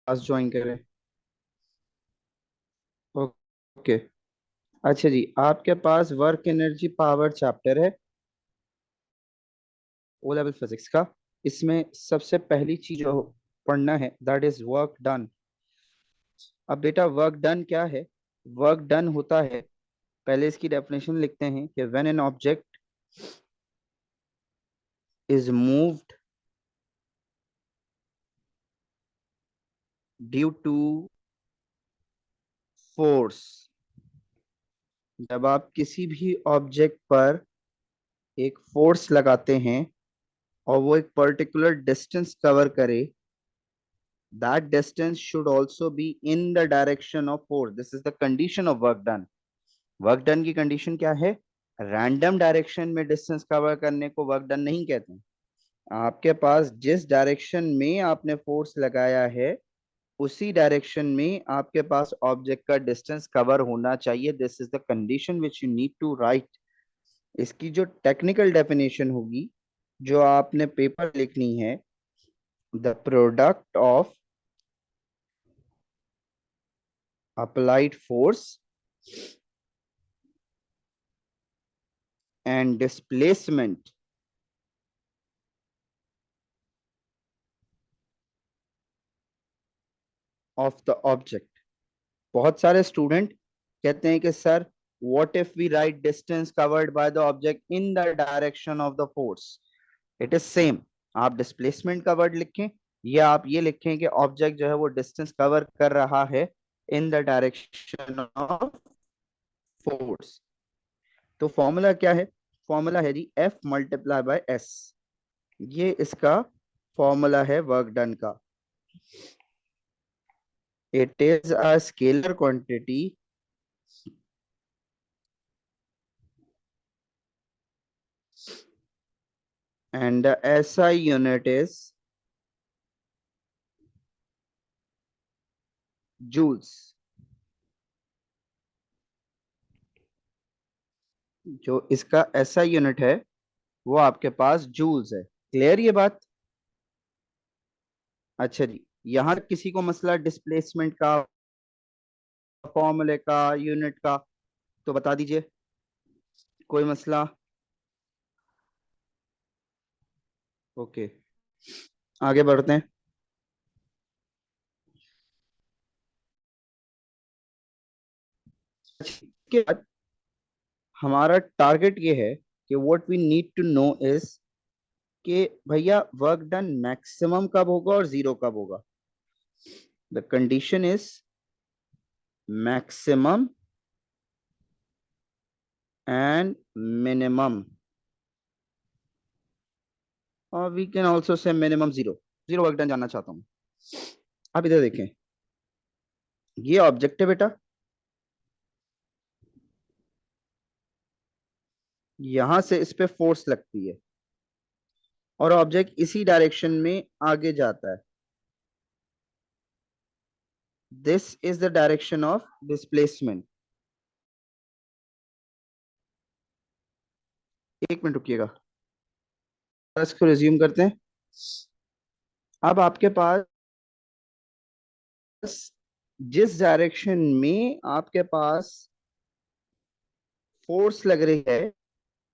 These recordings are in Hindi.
क्लास ज्वाइन करें। ओके। अच्छा जी, आपके पास वर्क एनर्जी पावर चैप्टर है ओ लेवल फिजिक्स का। इसमें सबसे पहली चीज जो पढ़ना है दैट इज वर्क डन। अब बेटा वर्क डन क्या है? वर्क डन होता है, पहले इसकी डेफिनेशन लिखते हैं कि when an object is moved due to force. जब आप किसी भी ऑब्जेक्ट पर एक फोर्स लगाते हैं और वो एक पर्टिकुलर डिस्टेंस कवर करे, that distance should also be in the direction of force. This is the condition of work done. Work done की कंडीशन क्या है? रैंडम डायरेक्शन में डिस्टेंस कवर करने को वर्क डन नहीं कहते हैं। आपके पास जिस डायरेक्शन में आपने फोर्स लगाया है उसी डायरेक्शन में आपके पास ऑब्जेक्ट का डिस्टेंस कवर होना चाहिए। This is the condition which you need to write. इसकी जो टेक्निकल डेफिनेशन होगी, जो आपने पेपर लिखनी है, the product of applied force and displacement of the object। बहुत सारे स्टूडेंट कहते हैं कि sir what if we write distance covered by the object in the direction of the force. It is same. आप डिस्प्लेसमेंट का वर्ड लिखें या आप ये लिखें कि ऑब्जेक्ट जो है वो डिस्टेंस कवर कर रहा है इन द डायरेक्शन ऑफ फोर्स। तो फॉर्मूला क्या है? फॉर्मूला है जी F मल्टीप्लाई बाय S। ये इसका फॉर्मूला है वर्क डन का। It is a scalar quantity and the SI unit is joules। जो इसका SI यूनिट है वो आपके पास जूल्स है। क्लियर ये बात? अच्छा जी, यहां तक किसी को मसला डिस्प्लेसमेंट का, फॉर्मूले का, यूनिट का तो बता दीजिए। कोई मसला? ओके, आगे बढ़ते हैं। के बाद हमारा टारगेट ये है कि what we need to know is कि भैया वर्क डन मैक्सिमम कब होगा और जीरो कब होगा। The condition is maximum and minimum, और we can also say minimum zero. Zero work done जानना चाहता हूँ। आप इधर देखें, ये ऑब्जेक्ट है बेटा, यहां से इस पे फोर्स लगती है और ऑब्जेक्ट इसी डायरेक्शन में आगे जाता है। This is the direction of displacement. एक मिनट रुकिएगा, इसको रिज्यूम करते हैं। अब आपके पास जिस डायरेक्शन में आपके पास फोर्स लग रही है,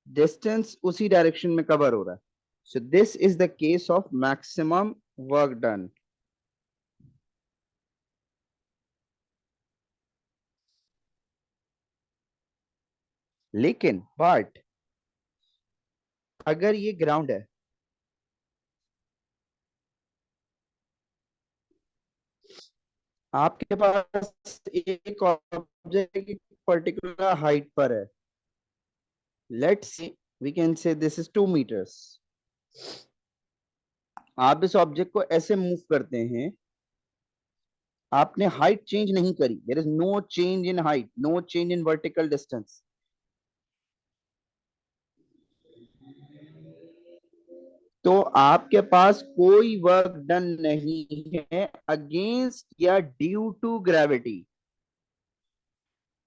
डिस्टेंस उसी डायरेक्शन में कवर हो रहा है। So this is the case of maximum work done. लेकिन बट अगर ये ग्राउंड है, आपके पास एक ऑब्जेक्ट एक पर्टिकुलर हाइट पर है, let's see we can say this is 2 meters। आप इस ऑब्जेक्ट को ऐसे मूव करते हैं, आपने हाइट चेंज नहीं करी, there is no change in height, no change in vertical distance. तो आपके पास कोई वर्क डन नहीं है अगेंस्ट या due to gravity,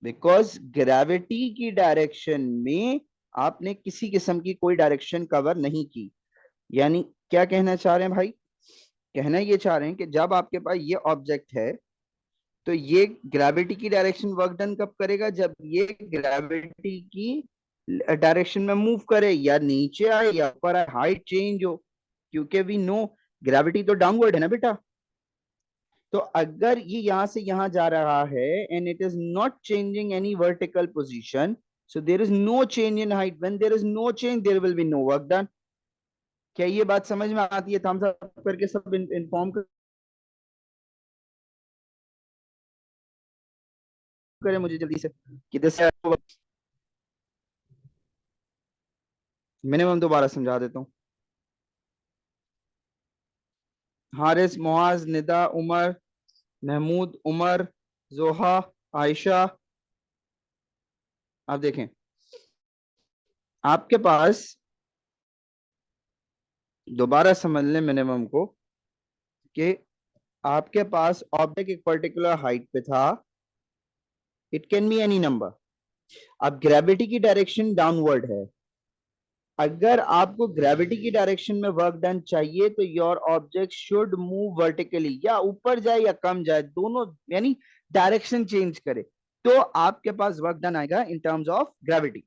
because gravity की डायरेक्शन में आपने किसी किस्म की कोई डायरेक्शन कवर नहीं की। यानी क्या कहना चाह रहे हैं भाई कहना ये चाह रहे हैं कि जब आपके पास ये ऑब्जेक्ट है तो ये ग्रेविटी की डायरेक्शन वर्क डन कब करेगा, जब ये ग्रेविटी की डायरेक्शन में मूव करे, या नीचे आए या ऊपर आए, हाइट चेंज हो, क्योंकि वी नो ग्रेविटी तो डाउनवर्ड है ना बेटा। तो अगर ये यहां से यहां जा रहा है and it is not changing any vertical position, so there is no change in height, when there is no change there will be no work done. क्या ये बात समझ में आती है? थम्स अप करके सब इन्फॉर्म करें मुझे जल्दी से कि दिस मिनिमम दोबारा समझा देता हूँ। हारिस, मुआज, निदा, उमर, महमूद, उमर, जोहा, आयशा। आप देखें, आपके पास, दोबारा समझ लें मिनिमम को, कि आपके पास ऑब्जेक्ट एक पर्टिकुलर हाइट पे था, it can be any number. अब ग्रेविटी की डायरेक्शन डाउनवर्ड है, अगर आपको ग्रेविटी की डायरेक्शन में वर्क डन चाहिए तो your object should move vertically, या ऊपर जाए या कम जाए, दोनों यानी डायरेक्शन चेंज करे, तो आपके पास वर्क डन आएगा इन टर्म्स ऑफ ग्रेविटी।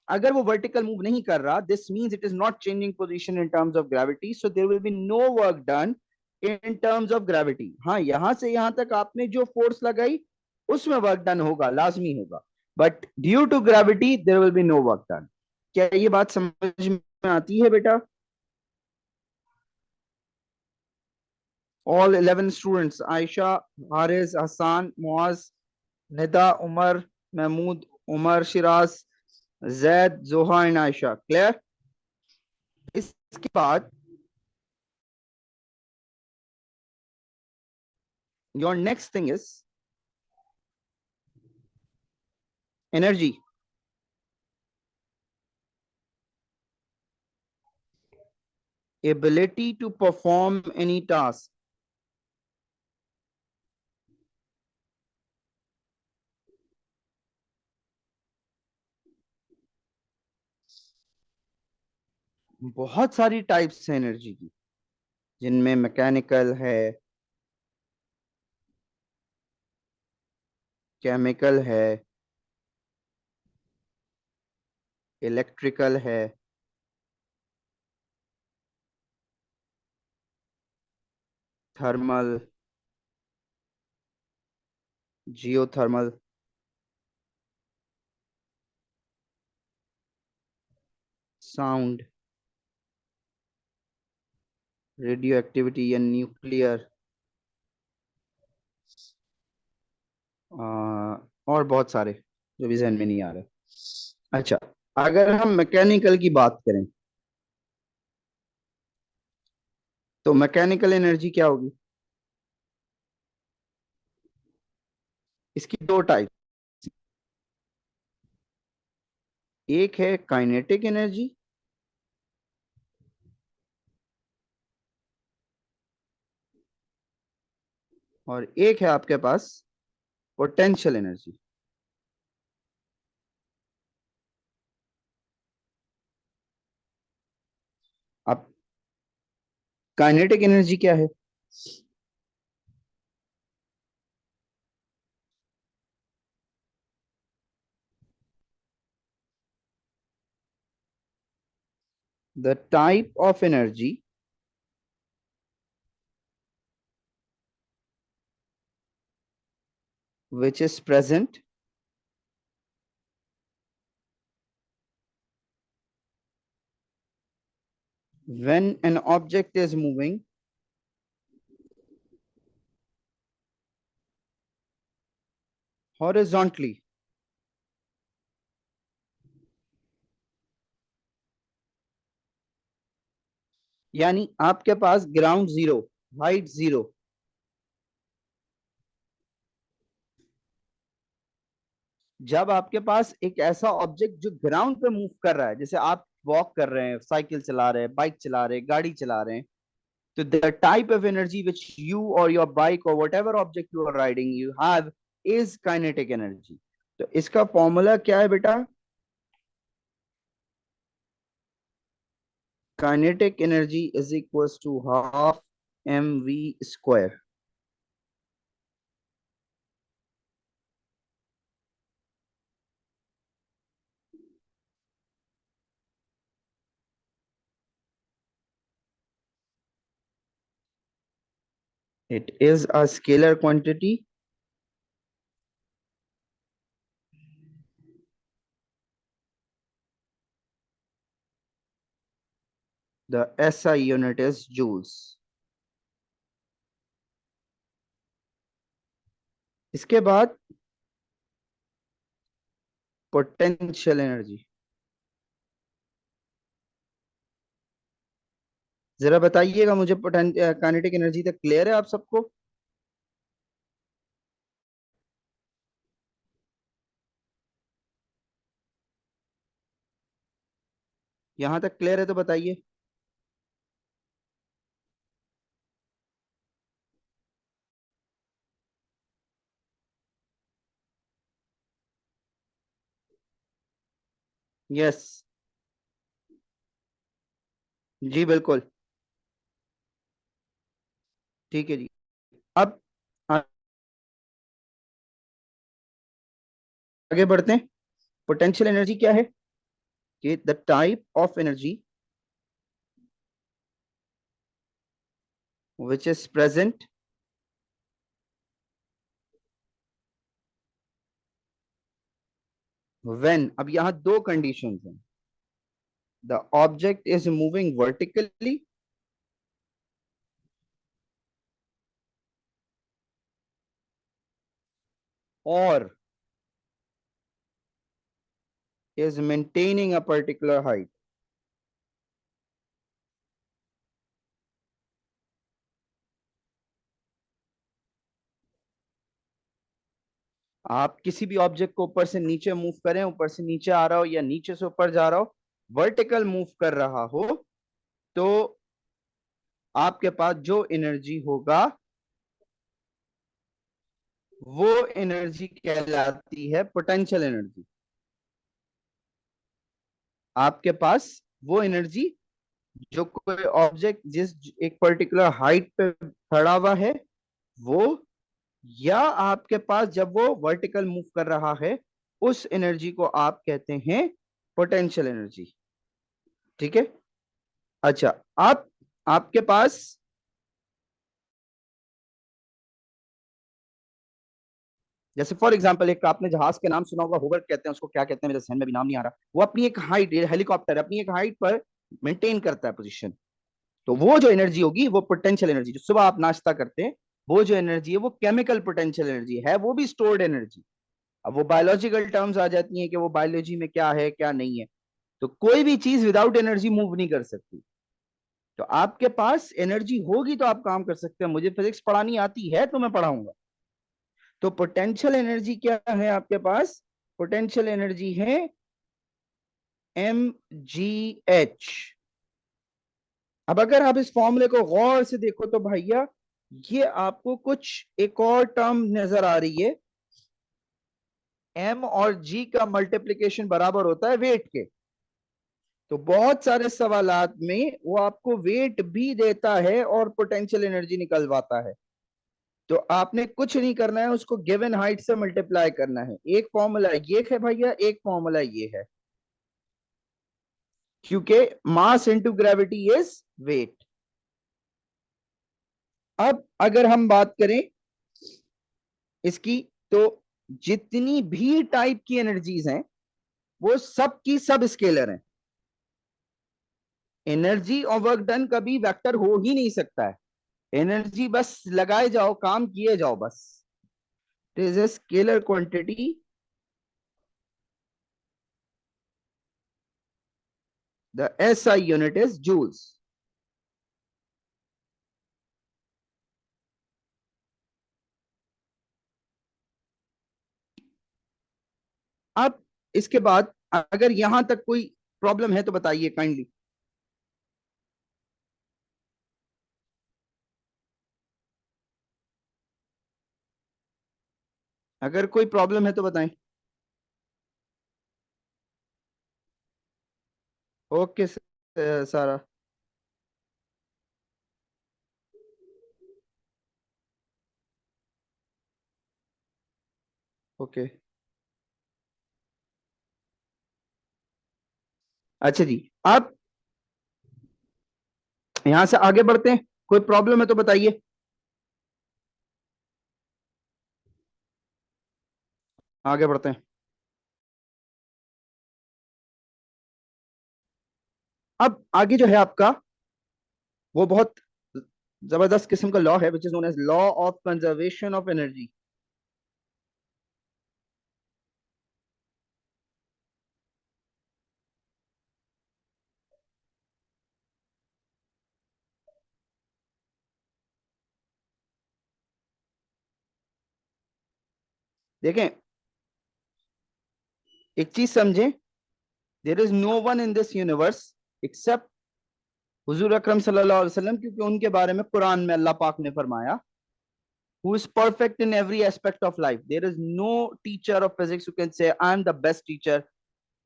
अगर वो वर्टिकल मूव नहीं कर रहा, this means it is not changing position in terms of gravity, so there will be no work done in terms of gravity. हाँ, यहां से यहां तक आपने जो फोर्स लगाई उसमें वर्क डन होगा, लाजमी होगा, but due to gravity there will be no work done. क्या ये बात समझ में आती है बेटा? All 11 students, Ayesha, Haris, Hasan, Muaz, Nida, Umar, Mahmood, Umar, Shiraz, Zaid, Zoha and Ayesha, clear? इसके बाद your next thing is energy. Ability to perform any task. बहुत सारी टाइप्स है एनर्जी की, जिनमें मैकेनिकल है, केमिकल है, इलेक्ट्रिकल है, thermal, geothermal, sound, radio activity या न्यूक्लियर, और बहुत सारे जो भी जहन में नहीं आ रहे। अच्छा, अगर हम मैकेनिकल की बात करें तो मैकेनिकल एनर्जी क्या होगी? इसकी दो टाइप, एक है काइनेटिक एनर्जी और एक है आपके पास पोटेंशियल एनर्जी। अब काइनेटिक एनर्जी क्या है? The type of energy which is present when an object is moving horizontally। यानी आपके पास ग्राउंड जीरो, हाइट जीरो, जब आपके पास एक ऐसा ऑब्जेक्ट जो ग्राउंड पे मूव कर रहा है, जैसे आप वॉक कर रहे हैं, साइकिल चला रहे हैं, बाइक चला रहे हैं, गाड़ी चला रहे हैं, तो the type of energy which you or your bike or whatever object you are riding you have is kinetic energy. तो इसका फॉर्मूला क्या है बेटा? Kinetic energy is equal to half mv²। It is a scalar quantity. The SI unit is joules। इसके बाद पोटेंशियल एनर्जी। जरा बताइएगा मुझे, काइनेटिक एनर्जी तक क्लियर है आप सबको? यहां तक क्लियर है तो बताइए। यस। जी बिल्कुल। ठीक है जी। अब आगे बढ़ते हैं। पोटेंशियल एनर्जी क्या है? कि the type of energy which is present when. अब यहां दो कंडीशंस हैं। The object is moving vertically और is maintaining a particular height। आप किसी भी ऑब्जेक्ट को ऊपर से नीचे मूव करें, ऊपर से नीचे आ रहा हो या नीचे से ऊपर जा रहा हो, वर्टिकल मूव कर रहा हो, तो आपके पास जो एनर्जी होगा वो एनर्जी कहलाती है पोटेंशियल एनर्जी। आपके पास वो एनर्जी, जो कोई ऑब्जेक्ट जिस एक पर्टिकुलर हाइट पे खड़ा हुआ है वो, या आपके पास जब वो वर्टिकल मूव कर रहा है, उस एनर्जी को आप कहते हैं पोटेंशियल एनर्जी। ठीक है। अच्छा। आप आपके पास जैसे फॉर एग्जांपल एक आपने जहाज के नाम सुना होगा, होवर कहते हैं उसको, क्या कहते हैं मेरे जहन में भी नाम नहीं आ रहा। वो अपनी एक हाइट, हेलीकॉप्टर अपनी एक हाइट पर मेंटेन करता है पोजीशन। तो वो जो एनर्जी होगी वो पोटेंशियल एनर्जी, जो सुबह आप नाश्ता करते हैं, वो जो एनर्जी है वो केमिकल पोटेंशियल एनर्जी है, वो भी स्टोर्ड एनर्जी। अब वो बायोलॉजिकल टर्म्स आ जाती हैं कि वो बायोलॉजी में क्या है क्या नहीं है। तो कोई भी चीज विदाउट एनर्जी मूव नहीं कर सकती। तो आपके पास एनर्जी होगी तो आप काम कर सकते हैं। मुझे फिजिक्स पढ़ानी आती है तो मैं पढ़ाऊंगा। तो पोटेंशियल एनर्जी क्या है आपके पास? पोटेंशियल एनर्जी है mgh। अब अगर आप इस फॉर्मूले को गौर से देखो तो भैया, ये आपको कुछ एक और टर्म नजर आ रही है। m और g का मल्टीप्लिकेशन बराबर होता है वेट के। तो बहुत सारे सवालात में वो आपको वेट भी देता है और पोटेंशियल एनर्जी निकलवाता है। तो आपने कुछ नहीं करना है, उसको गिवन हाइट से मल्टीप्लाई करना है। एक फॉर्मूला ये है भैया, एक फॉर्मूला ये है, क्योंकि mass into gravity is weight. अब अगर हम बात करें इसकी, तो जितनी भी टाइप की एनर्जीज हैं वो सब की सब स्केलर हैं। एनर्जी और वर्क डन कभी वेक्टर हो ही नहीं सकता है। एनर्जी बस लगाए जाओ, काम किए जाओ बस। It is a scalar quantity. The SI unit is joules. अब इसके बाद अगर यहां तक कोई प्रॉब्लम है तो बताइए काइंडली। अगर कोई प्रॉब्लम है तो बताएं। ओके सारा। ओके। अच्छा जी, आप यहां से आगे बढ़ते हैं, कोई प्रॉब्लम है तो बताइए। आगे बढ़ते हैं। अब आगे जो है आपका, वो बहुत जबरदस्त किस्म का लॉ है, which is known as law of conservation of energy. देखें, एक चीज समझें, there is no one in this universe except हुजूर अकरम सल्लल्लाहु अलैहि वसल्लम, क्योंकि उनके बारे में कुरान में अल्लाह पाक ने फरमाया, who is perfect in every aspect of life. There is no teacher of physics who can say I am the best teacher,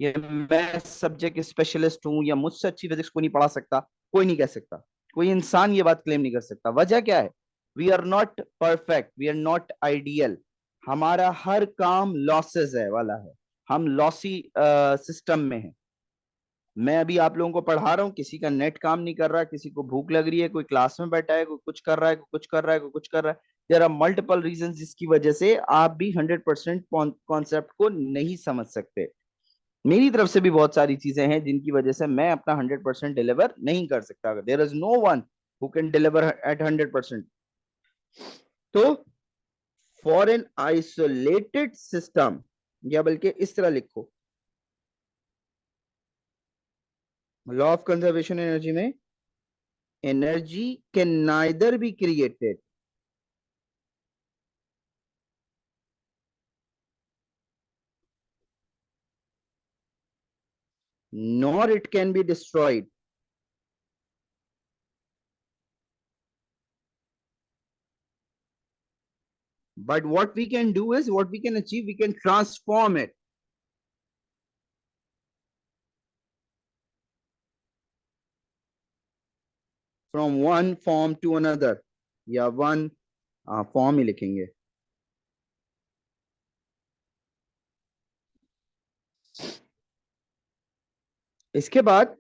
ये मैं सब्जेक्ट स्पेशलिस्ट हूं, या मुझसे अच्छी फिजिक्स को नहीं पढ़ा सकता। कोई नहीं कह सकता, कोई इंसान ये बात क्लेम नहीं कर सकता। वजह क्या है? We are not perfect, we are not ideal. हमारा हर काम लॉसेस है वाला है, हम लॉसी सिस्टम में है। मैं अभी आप लोगों को पढ़ा रहा हूँ, किसी का नेट काम नहीं कर रहा, किसी को भूख लग रही है, कोई क्लास में बैठा है, कोई कुछ कर रहा है, कोई कुछ कर रहा है, कोई कुछ कर रहा है। देयर आर मल्टीपल रीजन जिसकी वजह से आप भी 100% कॉन्सेप्ट को नहीं समझ सकते। मेरी तरफ से भी बहुत सारी चीजें हैं जिनकी वजह से मैं अपना 100% डिलीवर नहीं कर सकता। There is no one who can deliver at 100%। तो फॉर एन आइसोलेटेड सिस्टम, या बल्कि इस तरह लिखो, लॉ ऑफ कंजर्वेशन एनर्जी में, energy can neither be created nor it can be destroyed, but what we can do is, what we can achieve, we can transform it from one form to another, या वन फॉर्म ही लिखेंगे। इसके बाद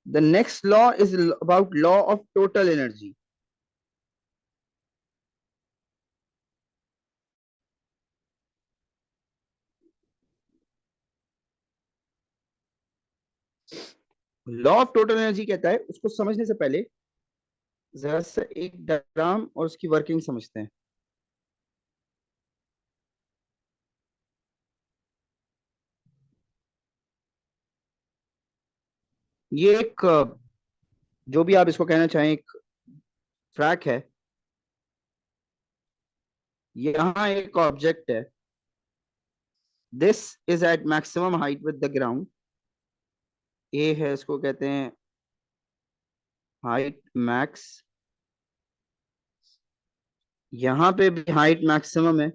the next law is about law of total energy। Law of total energy कहता है, उसको समझने से पहले जरा सा एक डायग्राम और उसकी वर्किंग समझते हैं। ये एक जो भी आप इसको कहना चाहें, एक ट्रैक है। यहाँ एक ऑब्जेक्ट है, this is at maximum height with the ground. A है, इसको कहते हैं हाइट मैक्स। यहाँ पे भी हाइट मैक्सिमम है,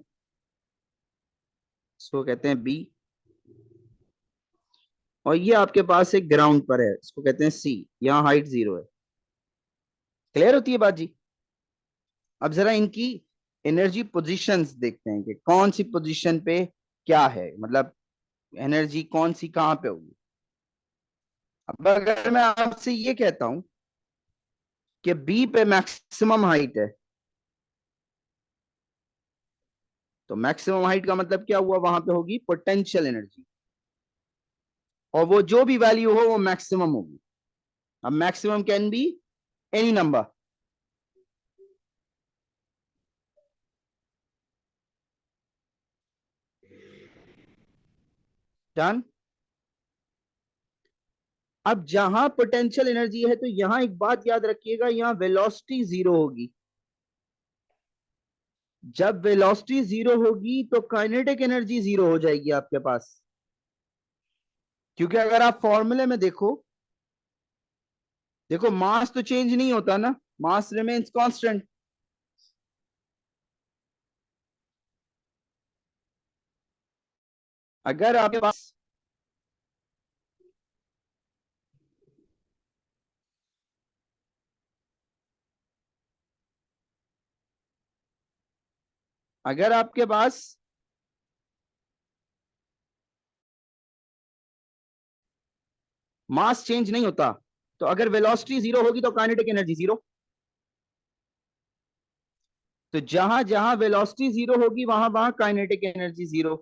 इसको कहते हैं बी। और ये आपके पास एक ग्राउंड पर है, इसको कहते हैं सी। यहाँ हाइट 0 है। क्लियर होती है बात जी? अब जरा इनकी एनर्जी पोजीशंस देखते हैं कि कौन सी पोजीशन पे क्या है, मतलब एनर्जी कौन सी कहां पे होगी। अब अगर मैं आपसे ये कहता हूं कि बी पे मैक्सिमम हाइट है, तो मैक्सिमम हाइट का मतलब क्या हुआ? वहां पे होगी पोटेंशियल एनर्जी, और वो जो भी वैल्यू हो वो मैक्सिमम होगी। अब maximum can be any number. Done. अब जहां पोटेंशियल एनर्जी है, तो यहां एक बात याद रखिएगा, यहां वेलोसिटी 0 होगी। जब वेलोसिटी 0 होगी तो काइनेटिक एनर्जी 0 हो जाएगी आपके पास। क्योंकि अगर आप फॉर्मूले में देखो, देखो मास तो चेंज नहीं होता ना, मास रिमेन्स कांस्टेंट। अगर आपके पास अगर आपके पास मास चेंज नहीं होता, तो अगर वेलोसिटी जीरो होगी तो काइनेटिक एनर्जी जीरो। तो जहां जहां वेलोसिटी जीरो होगी वहां वहां काइनेटिक एनर्जी जीरो।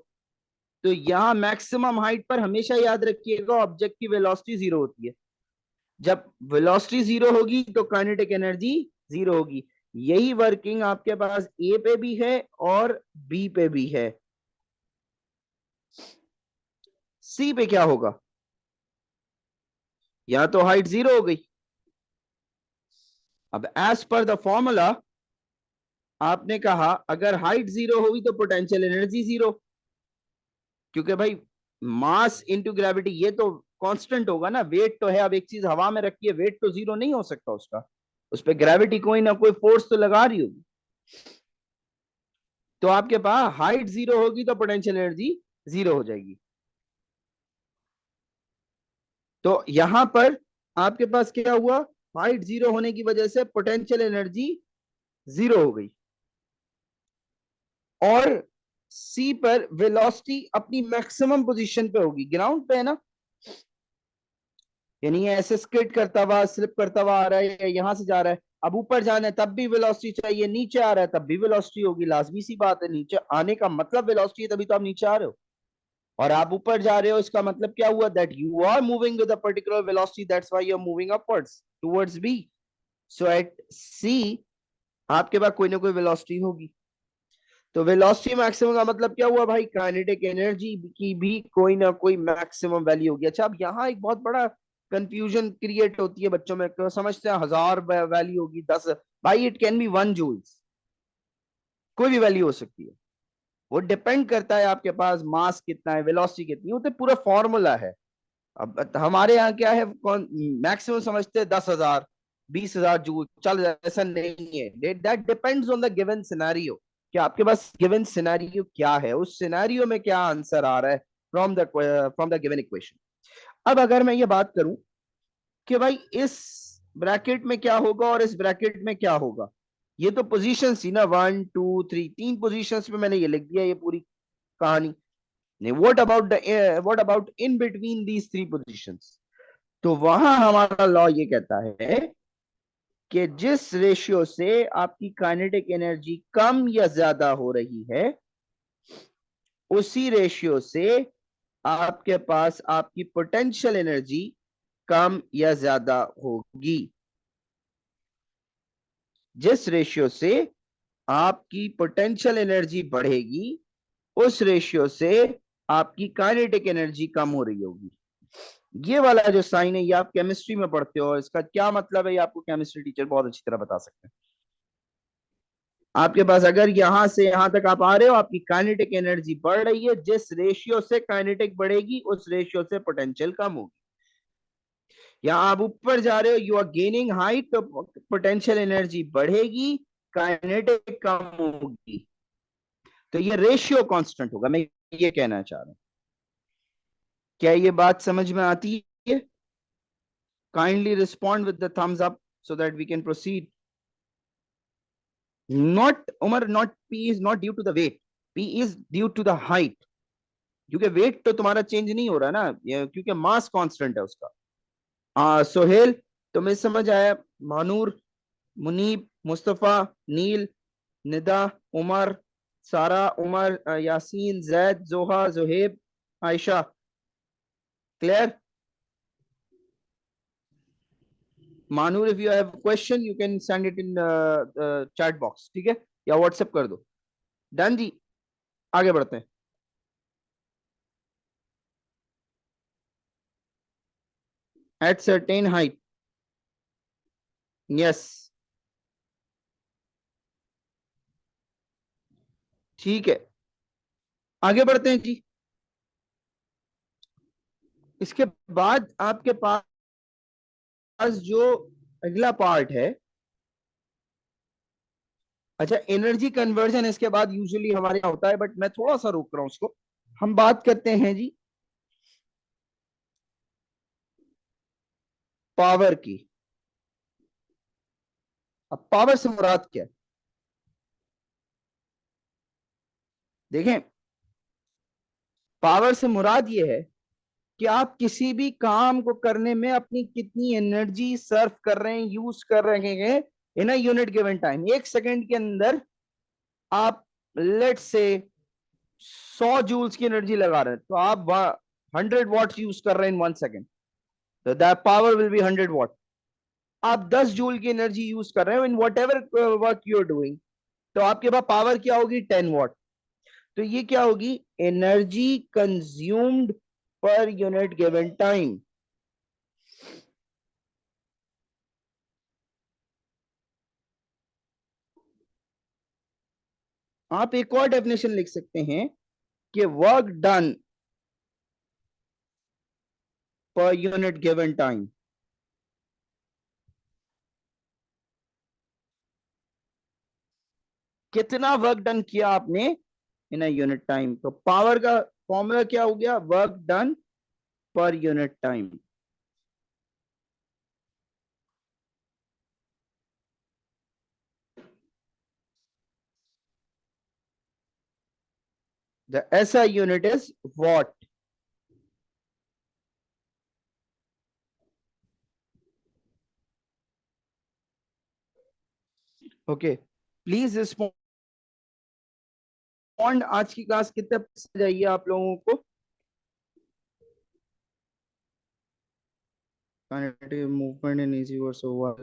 तो यहां मैक्सिमम हाइट पर हमेशा याद रखिएगा ऑब्जेक्ट की वेलोसिटी जीरो होती है। जब वेलोसिटी जीरो होगी तो काइनेटिक एनर्जी जीरो होगी। यही वर्किंग आपके पास ए पे भी है और बी पे भी है। सी पे क्या होगा? या तो हाइट जीरो हो गई। अब एज पर द फॉर्मूला आपने कहा अगर हाइट जीरो होगी तो पोटेंशियल एनर्जी जीरो, क्योंकि भाई मास इंटू ग्रेविटी ये तो कांस्टेंट होगा ना, वेट तो है। अब एक चीज हवा में रखी है, वेट तो जीरो नहीं हो सकता उसका, उस पर ग्रेविटी कोई ना कोई फोर्स तो लगा रही होगी। तो आपके पास हाइट जीरो होगी तो पोटेंशियल एनर्जी जीरो हो जाएगी। तो यहां पर आपके पास क्या हुआ? हाइट जीरो होने की वजह से पोटेंशियल एनर्जी जीरो हो गई। और सी पर वेलोसिटी अपनी मैक्सिमम पोजीशन पे होगी, ग्राउंड पे है ना, यानी ये ऐसे स्किड करता हुआ स्लिप करता हुआ आ रहा है या यहां से जा रहा है। अब ऊपर जाना है तब भी वेलोसिटी चाहिए, नीचे आ रहा है तब भी वेलोसिटी होगी, लाजमी सी बात है। नीचे आने का मतलब वेलोसिटी है, तभी तो आप नीचे आ रहे हो। और आप ऊपर जा रहे हो, इसका मतलब क्या हुआ? That you are moving with a particular velocity, that's why you are moving upwards towards B. So at C आपके पास कोई ना कोई वेलोसिटी होगी। तो वेलोसिटी मैक्सिमम का मतलब क्या हुआ भाई? काइनेटिक एनर्जी की भी कोई ना कोई मैक्सिमम वैल्यू होगी। अच्छा, अब यहाँ एक बहुत बड़ा कंफ्यूजन क्रिएट होती है बच्चों में, समझते हैं 1000 वैल्यू होगी, 10। भाई इट कैन बी 1 जूल्स, कोई भी वैल्यू हो सकती है। वो डिपेंड करता है आपके पास मास कितना है, वेलोसिटी कितनी है, वो तो पूरा फॉर्मूला है। अब हमारे यहाँ क्या है, कौन मैक्सिमम समझते हैं 10,000 20,000 जूल, चल ऐसा नहीं है। That depends on the given scenario, कि आपके पास गिवन सिनेरियो क्या है, उस सिनेरियो में क्या आंसर आ रहा है फ्रॉम द गिवन इक्वेशन। अब अगर मैं ये बात करूं कि भाई इस ब्रैकेट में क्या होगा और इस ब्रैकेट में क्या होगा, ये तो पोजीशन थी ना, 1 2 3, तीन पोजीशन पे मैंने ये लिख दिया ये पूरी कहानी। नहीं, what about in between these three positions? तो वहां हमारा लॉ ये कहता है कि जिस रेशियो से आपकी काइनेटिक एनर्जी कम या ज्यादा हो रही है, उसी रेशियो से आपके पास आपकी पोटेंशियल एनर्जी कम या ज्यादा होगी। जिस रेशियो से आपकी पोटेंशियल एनर्जी बढ़ेगी, उस रेशियो से आपकी काइनेटिक एनर्जी कम हो रही होगी। ये वाला जो साइन है ये आप केमिस्ट्री में पढ़ते हो, इसका क्या मतलब है ये आपको केमिस्ट्री टीचर बहुत अच्छी तरह बता सकते हैं। आपके पास अगर यहां से यहां तक आप आ रहे हो, आपकी काइनेटिक एनर्जी बढ़ रही है, जिस रेशियो से काइनेटिक बढ़ेगी उस रेशियो से पोटेंशियल कम होगी। या आप ऊपर जा रहे हो, यू आर गेनिंग हाइट, तो पोटेंशियल एनर्जी बढ़ेगी, काइनेटिक कम होगी। तो ये रेशियो कांस्टेंट होगा, मैं ये कहना चाह रहा हूं। क्या ये बात समझ में आती है? Kindly respond with the thumbs up so that we can proceed. Not Umar, not P is not due to the weight. P is due to the height. क्योंकि वेट तो तुम्हारा चेंज नहीं हो रहा ना, क्योंकि मास कांस्टेंट है उसका। सोहेल, तुम्हें समझ आया? मानूर, मुनीब, मुस्तफा, नील, निदा, उमर, सारा, Umar, Yasin, Zaid, Zoha, Zoheb, Ayesha, clear? Manoor, if you have question you can send it in chat box, ठीक है, या व्हाट्सएप कर दो। डन जी, आगे बढ़ते हैं। एट सर्टेन हाइट, यस, ठीक है, आगे बढ़ते हैं जी। इसके बाद आपके पास जो अगला पार्ट है, अच्छा एनर्जी कन्वर्जन इसके बाद यूजुअली हमारे यहाँ होता है, बट मैं थोड़ा सा रोक रहा हूं उसको। हम बात करते हैं जी पावर की। अब पावर से मुराद क्या है? देखें, पावर से मुराद ये है कि आप किसी भी काम को करने में अपनी कितनी एनर्जी सर्व कर रहे हैं, यूज कर रहे हैं इन अ यूनिट गिवन टाइम। एक सेकंड के अंदर आप लेट से 100 जूल्स की एनर्जी लगा रहे हैं, तो आप 100 वॉट्स यूज कर रहे हैं इन 1 सेकेंड, तो that power will be 100 watt. आप 10 जूल की एनर्जी यूज कर रहे हो in whatever work you are doing, तो आपके पास पावर क्या होगी? 10 वॉट। तो ये क्या होगी? Energy consumed per unit given time. आप एक और डेफिनेशन लिख सकते हैं कि work done per unit given time. कितना वर्क डन किया आपने इन अ यूनिट टाइम, तो पावर का फॉर्मूला क्या हो गया? Work done per unit time. The SI unit is what. Okay, please respond. आज की क्लास कितने पसंद आई आप लोगों को? Kinetic movement in easy words so what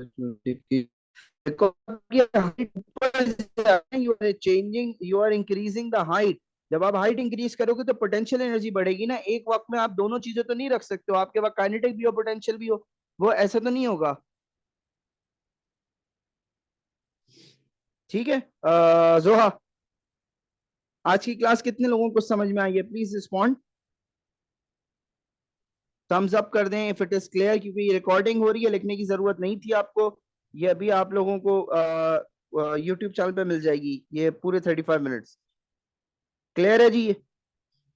you are changing, you are increasing the height। जब आप हाइट इंक्रीज करोगे तो पोटेंशियल एनर्जी बढ़ेगी ना। एक वक्त में आप दोनों चीजें तो नहीं रख सकते हो, आपके पास काइनेटिक भी हो पोटेंशियल भी हो, वो ऐसा तो नहीं होगा। ठीक है। जोहा, आज की क्लास कितने लोगों को समझ में आई है? प्लीज रिस्पॉन्ड, थम्स अप कर दें इफ इट इज क्लियर, क्योंकि ये रिकॉर्डिंग हो रही है, लिखने की जरूरत नहीं थी आपको। ये अभी आप लोगों को यूट्यूब चैनल पे मिल जाएगी ये पूरे 35 मिनट्स। क्लियर है जी ये?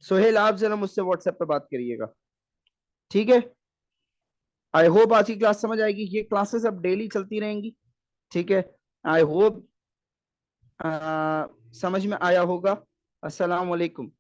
सोहेल, आप जरा मुझसे व्हाट्सएप पे बात करिएगा, ठीक है? आई होप आज की क्लास समझ आएगी। ये क्लासेस अब डेली चलती रहेंगी, ठीक है? आई होप समझ में आया होगा। अस्सलाम वालेकुम।